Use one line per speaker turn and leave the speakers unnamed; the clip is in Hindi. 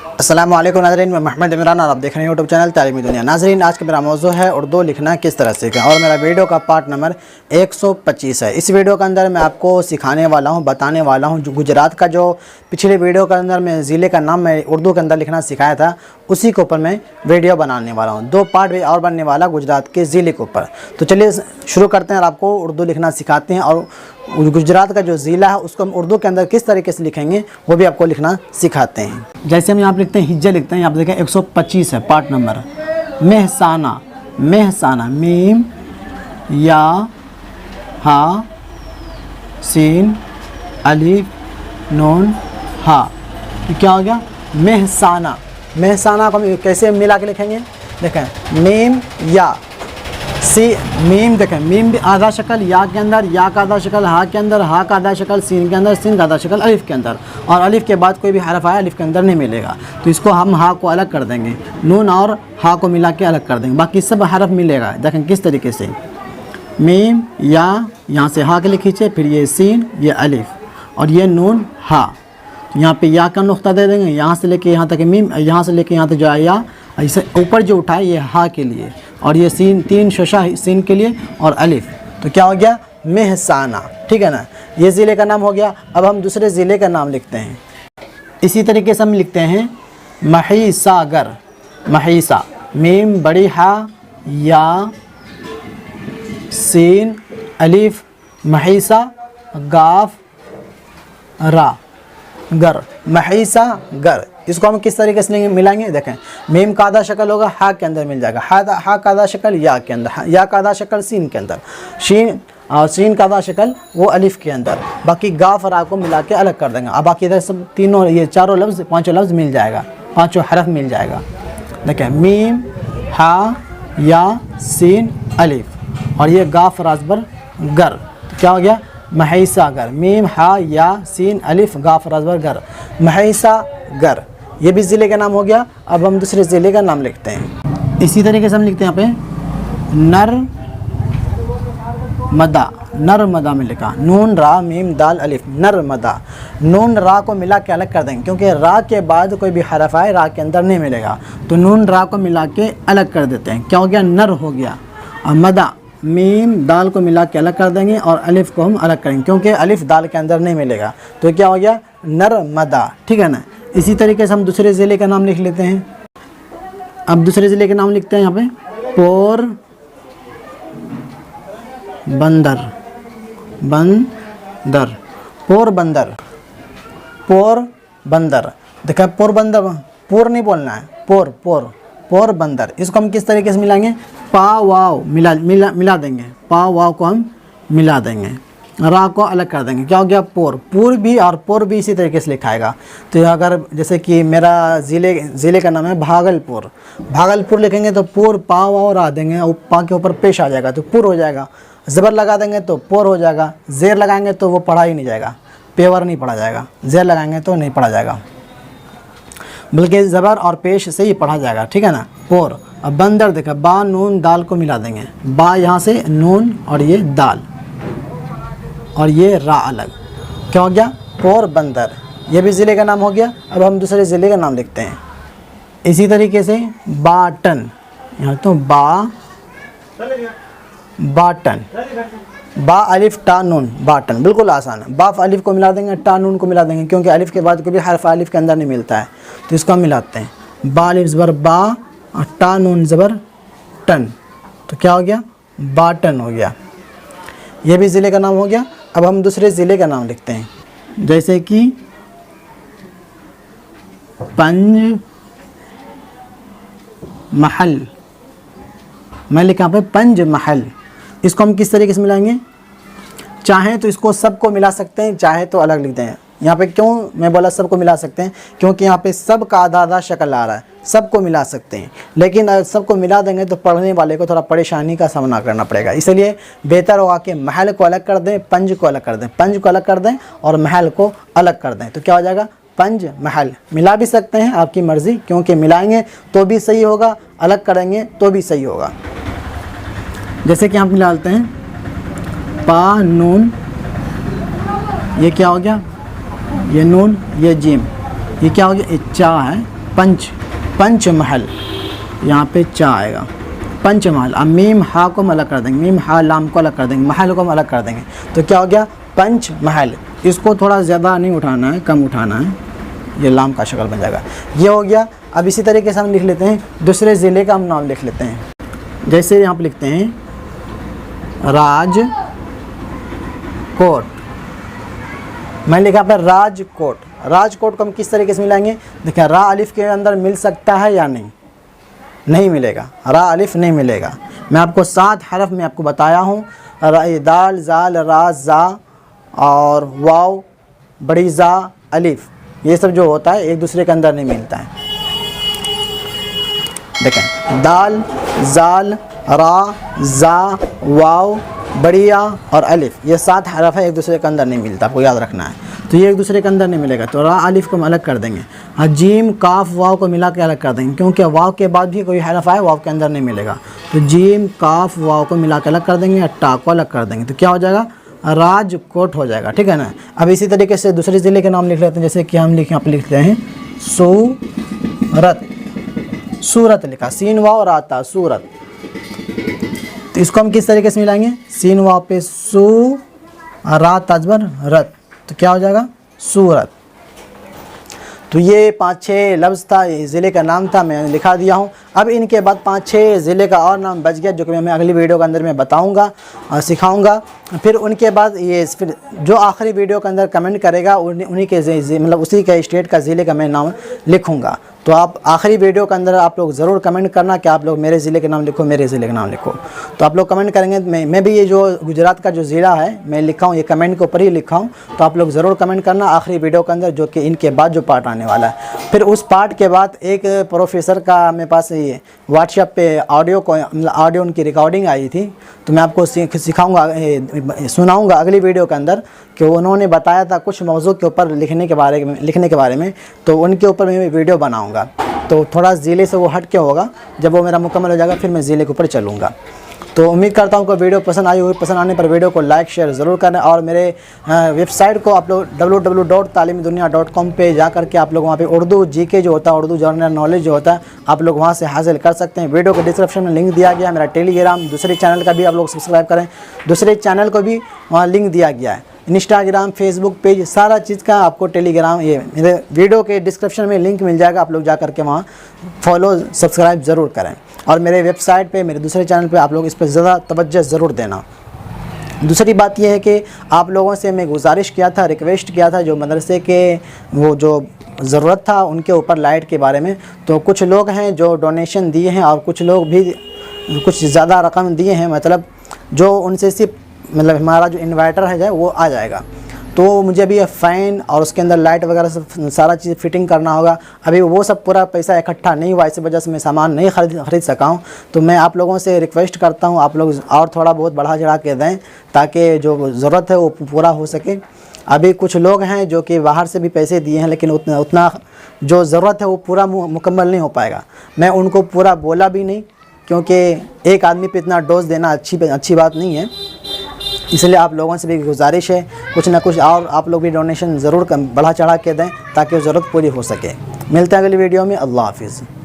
अस्सलामु अलैकुम नाज़रीन, मैं मोहम्मद इमरान और आप देख रहे हैं यूट्यूब चैनल तालीमी दुनिया। नाज़रीन, आज का मेरा मौजू है उर्दू लिखना किस तरह सीखें और मेरा वीडियो का पार्ट नंबर 125 है। इस वीडियो के अंदर मैं आपको सिखाने वाला हूं, बताने वाला हूं जो गुजरात का जो पिछले वीडियो के अंदर मैं ज़िले का नाम मैं उर्दू के अंदर लिखना सिखाया था, उसी के ऊपर मैं वीडियो बनाने वाला हूँ। 2 पार्ट भी और बनने वाला गुजरात के ज़िले के ऊपर। तो चलिए शुरू करते हैं और आपको उर्दू लिखना सिखाते हैं और गुजरात का जो ज़िला है उसको हम उर्दू के अंदर किस तरीके से लिखेंगे वो भी आपको लिखना सिखाते हैं। जैसे हम यहाँ पर लिखते हैं हिज्जा लिखते हैं, यहाँ पर देखें 125 है part number. Mehsana, Mehsana, meme या हा सीन अलीफ नून हा, ये क्या हो गया? मेहसाना। मेहसाना को हम कैसे मिला के लिखेंगे? देखें मीम या सी, मीम देखें मीम भी आधा शक्ल या के अंदर, या का आधा शक्ल हा के अंदर, हा का आधा शक्ल सीन के अंदर, सीन का आधा शक्ल अलिफ के अंदर, और अलिफ के बाद कोई भी हरफ आया अलिफ के अंदर नहीं मिलेगा, तो इसको हम हा को अलग कर देंगे, नून और हा को मिला के अलग कर देंगे, बाकी सब हरफ मिलेगा। देखें किस तरीके से, मीम या यहाँ से हा के लिए खींचे, फिर ये सीन, ये अलिफ और ये नून हा, यहाँ पे या का नुक्ता दे देंगे, यहाँ से लेके यहाँ तक मीम, यहाँ से लेके यहाँ तक जो आया ऐसे ऊपर जो उठाए ये हा के लिए, और ये सीन 3 शशा सीन के लिए और अलिफ, तो क्या हो गया? मेहसाना। ठीक है ना, ये ज़िले का नाम हो गया। अब हम दूसरे ज़िले का नाम लिखते हैं। इसी तरीके से हम लिखते हैं महीसागर। महीसा, मीम बड़ी हा या सीन अलिफ, महीसा गाफ रा गर, महीसा गर। इसको हम किस तरीके से मिलाएंगे? देखें मीम का आधा शक्ल होगा हा के अंदर मिल जाएगा, हा का आधा शक्ल या के अंदर, या का आधा शक्ल सीन के अंदर, शीन और सीन का आधा शक्ल वो अलिफ के अंदर, बाकी गाफ और रा को मिला के अलग कर देंगे। अब बाकी इधर सब तीनों ये चारों लफ्ज़ पाँचों लफ्ज़ मिल जाएगा, पाँचों हरफ मिल जाएगा। देखें मीम हा या सीन अलिफ और ये गाफ राजबर गर, तो क्या हो गया? महीसा गर। मीम हा या सीन अलिफ गाफ राजबर गर, महीसा गर। ये भी ज़िले का नाम हो गया। अब हम दूसरे ज़िले का नाम लिखते हैं। इसी तरीके से हम लिखते हैं यहाँ पे नर्मदा। नर्मदा में लिखा नून रा मीम दाल अलिफ, नर्मदा। नून रा को मिला के अलग कर देंगे, क्योंकि रा के बाद कोई भी हरफ आए रा के अंदर नहीं मिलेगा, तो नून रा को मिला के अलग कर देते हैं। क्या हो गया? नर हो गया। और मदा, मीम दाल को मिला के अलग कर देंगे और अलिफ को हम अलग करेंगे, क्योंकि अलिफ दाल के अंदर नहीं मिलेगा, तो क्या हो गया? नर्मदा। ठीक है ना। इसी तरीके से हम दूसरे ज़िले का नाम लिख लेते हैं। अब दूसरे ज़िले का नाम लिखते हैं यहाँ पे पोर बंदर। बंदर, पोर बंदर, पोर बंदर। देखा पोर बंदर, पोर नहीं बोलना है, पोर पोर पोर बंदर। इसको हम किस तरीके से मिलाएंगे? पा वाव मिला देंगे, पा वाव को हम मिला देंगे, रा को अलग कर देंगे। क्या हो गया? पोर। पूर भी और पोर भी इसी तरीके से लिखाएगा। तो अगर जैसे कि मेरा ज़िले का नाम है भागलपुर, भागलपुर लिखेंगे तो पूर पा वाव रा देंगे और पा के ऊपर पेश आ जाएगा तो पुर हो जाएगा, ज़बर लगा देंगे तो पोर हो जाएगा, ज़ेर लगाएंगे तो वो पढ़ा ही नहीं जाएगा, पेवर नहीं पढ़ा जाएगा, ज़ेर लगाएंगे तो नहीं पढ़ा जाएगा, बल्कि ज़बर और पेश से ही पढ़ा जाएगा। ठीक है ना, पोर। अब बंदर देखा, बा नून दाल को मिला देंगे, बा यहाँ से नून और ये दाल और ये रा अलग, क्या हो गया? पोर बंदर। ये भी ज़िले का नाम हो गया। अब हम दूसरे ज़िले का नाम लिखते हैं। इसी तरीके से बाटन, यहाँ तो बाटन, बा अलिफ टा नून, बाटन। बिल्कुल आसान है। बाफ अलिफ को मिला देंगे, टा नून को मिला देंगे, क्योंकि अलिफ के बाद कोई भी हर्फ अलिफ के अंदर नहीं मिलता है, तो इसको हम मिलाते हैं। बा अलिफ ज़बर बा और टा नून ज़बर टन, तो क्या हो गया? बाटन हो गया। ये भी ज़िले का नाम हो गया। अब हम दूसरे ज़िले का नाम लिखते हैं, जैसे कि पंज महल। मैं लिखा पे पंज महल। इसको हम किस तरीके से मिलाएंगे? चाहें तो इसको सबको मिला सकते हैं, चाहे तो अलग लिख दें। यहाँ पे क्यों मैं बोला सबको मिला सकते हैं? क्योंकि यहाँ पे सब का आधा आधा शक्ल आ रहा है, सबको मिला सकते हैं, लेकिन अगर सबको मिला देंगे तो पढ़ने वाले को थोड़ा परेशानी का सामना करना पड़ेगा। इसलिए बेहतर होगा कि महल को अलग कर दें, पंज को अलग कर दें, पंज को अलग कर दें और महल को अलग कर दें, तो क्या हो जाएगा? पंज महल। मिला भी सकते हैं, आपकी मर्ज़ी, क्योंकि मिलाएंगे तो भी सही होगा, अलग करेंगे तो भी सही होगा। जैसे कि हम मिलाते हैं पा नून, ये क्या हो गया? ये नून, ये जीम, ये क्या हो गया? ये चा है, पंचमहल, यहाँ पे चा आएगा, पंचमहल। अब मीम हा को हम अलग कर देंगे, मीम हा लाम को अलग कर देंगे, महल को हम अलग कर देंगे, तो क्या हो गया पंचमहल। इसको थोड़ा ज़्यादा नहीं उठाना है, कम उठाना है, ये लाम का शक्ल बन जाएगा, ये हो गया। अब इसी तरीके से हम लिख लेते हैं दूसरे ज़िले का हम नाम लिख लेते हैं। जैसे यहाँ पर लिखते हैं राजकोट, मैं लिखा पर राजकोट। राजकोट को हम किस तरीके से मिलाएंगे, देखिए रा अलिफ के अंदर मिल सकता है या नहीं, नहीं मिलेगा, रा अलिफ नहीं मिलेगा। मैं आपको 7 हरफ में आपको बताया हूँ, दाल जाल रा जा और वाव बड़ी जा अलिफ, ये सब जो होता है एक दूसरे के अंदर नहीं मिलता है। देखें दाल जाल रा जा वाव बढ़िया और अलिफ, ये 7 हरफ है, एक दूसरे के अंदर नहीं मिलता, आपको याद रखना है। तो ये एक दूसरे के अंदर नहीं मिलेगा, तो रा अलिफ को हम अलग कर देंगे, जीम काफ वाव को मिला के अलग कर देंगे, क्योंकि वाव के बाद भी कोई हरफ आए वाव के अंदर नहीं मिलेगा, तो जीम काफ वाव को मिला के अलग कर देंगे, टा को अलग कर देंगे, तो क्या हो जाएगा राजकोट हो जाएगा, ठीक है ना। अब इसी तरीके से दूसरे ज़िले के नाम लिख लेते हैं, जैसे कि हम यहाँ पर लिखते हैं सूरत, सूरत लिखा, सीन वाव राता सूरत, तो इसको हम किस तरीके से मिलाएंगे, सीन वाव पे सू रात अजबर रत, तो क्या हो जाएगा सूरत। तो ये 5-6 लफ्ज़ था, ज़िले का नाम था, मैं लिखा दिया हूँ। अब इनके बाद 5-6 ज़िले का और नाम बच गया, जो कि मैं अगली वीडियो के अंदर मैं बताऊँगा और सिखाऊँगा। फिर उनके बाद ये फिर जो आखिरी वीडियो के अंदर कमेंट करेगा उन्हीं के मतलब उसी के स्टेट का ज़िले का मैं नाम लिखूँगा। तो आप आखिरी वीडियो के अंदर आप लोग ज़रूर कमेंट करना कि आप लोग मेरे ज़िले के नाम लिखो, मेरे ज़िले का नाम लिखो। तो आप लोग कमेंट करेंगे, मैं भी ये जो गुजरात का जो ज़िला है मैं लिखा हूँ, ये कमेंट के ऊपर ही लिखा हूँ, तो आप लोग ज़रूर कमेंट करना आखिरी वीडियो के अंदर, जो कि इनके बाद जो पार्ट आने वाला है। फिर उस पार्ट के बाद एक प्रोफेसर का मेरे पास ये व्हाट्सएप पे ऑडियो उनकी रिकॉर्डिंग आई थी, तो मैं आपको सिखाऊँगा, सुनाऊँगा अगली वीडियो के अंदर, कि उन्होंने बताया था कुछ मौजू के ऊपर लिखने के बारे में, तो उनके ऊपर मैं वीडियो बनाऊंगा। तो थोड़ा ज़िले से वो हट के होगा, जब वो मेरा मुकम्मल हो जाएगा फिर मैं ज़िले के ऊपर चलूँगा। तो उम्मीद करता हूँ कि वीडियो पसंद आई होगी, पसंद आने पर वीडियो को लाइक शेयर ज़रूर करें, और मेरे वेबसाइट को आप लोग www.talimdunia.com पे जा करके आप लोग वहाँ पे उर्दू जीके जो होता है, उर्दू जनरल नॉलेज जो होता है, आप लोग वहाँ से हासिल कर सकते हैं। वीडियो के डिस्क्रिप्शन में लिंक दिया गया है, मेरा टेलीग्राम दूसरे चैनल का भी आप लोग सब्सक्राइब करें, दूसरे चैनल को भी वहाँ लिंक दिया गया है, इंस्टाग्राम फेसबुक पेज सारा चीज़ का आपको टेलीग्राम, ये मेरे वीडियो के डिस्क्रिप्शन में लिंक मिल जाएगा, आप लोग जा करके वहाँ फॉलो सब्सक्राइब ज़रूर करें। और मेरे वेबसाइट पे, मेरे दूसरे चैनल पे आप लोग इस पर ज़्यादा तवज्जो ज़रूर देना। दूसरी बात यह है कि आप लोगों से मैं गुजारिश किया था, रिक्वेस्ट किया था, जो मदरसे के वो जो ज़रूरत था उनके ऊपर लाइट के बारे में, तो कुछ लोग हैं जो डोनेशन दिए हैं और कुछ लोग भी कुछ ज़्यादा रकम दिए हैं, मतलब जो उनसे सिर्फ मतलब हमारा जो इन्वर्टर है वो आ जाएगा। तो मुझे अभी फ़ैन और उसके अंदर लाइट वगैरह सब सारा चीज़ फिटिंग करना होगा, अभी वो सब पूरा पैसा इकट्ठा नहीं हुआ, इस वजह से मैं सामान नहीं खरीद सका हूँ। तो मैं आप लोगों से रिक्वेस्ट करता हूँ, आप लोग और थोड़ा बहुत बढ़ा चढ़ा के दें, ताकि जो ज़रूरत है वो पूरा हो सके। अभी कुछ लोग हैं जो कि बाहर से भी पैसे दिए हैं, लेकिन उतना जो ज़रूरत है वो पूरा मुकम्मल नहीं हो पाएगा। मैं उनको पूरा बोला भी नहीं, क्योंकि एक आदमी पे इतना डोज देना अच्छी बात नहीं है, इसलिए आप लोगों से भी गुजारिश है कुछ ना कुछ और आप लोग भी डोनेशन ज़रूर बढ़ा चढ़ा के दें, ताकि ज़रूरत पूरी हो सके। मिलते हैं अगली वीडियो में, अल्लाह हाफिज़।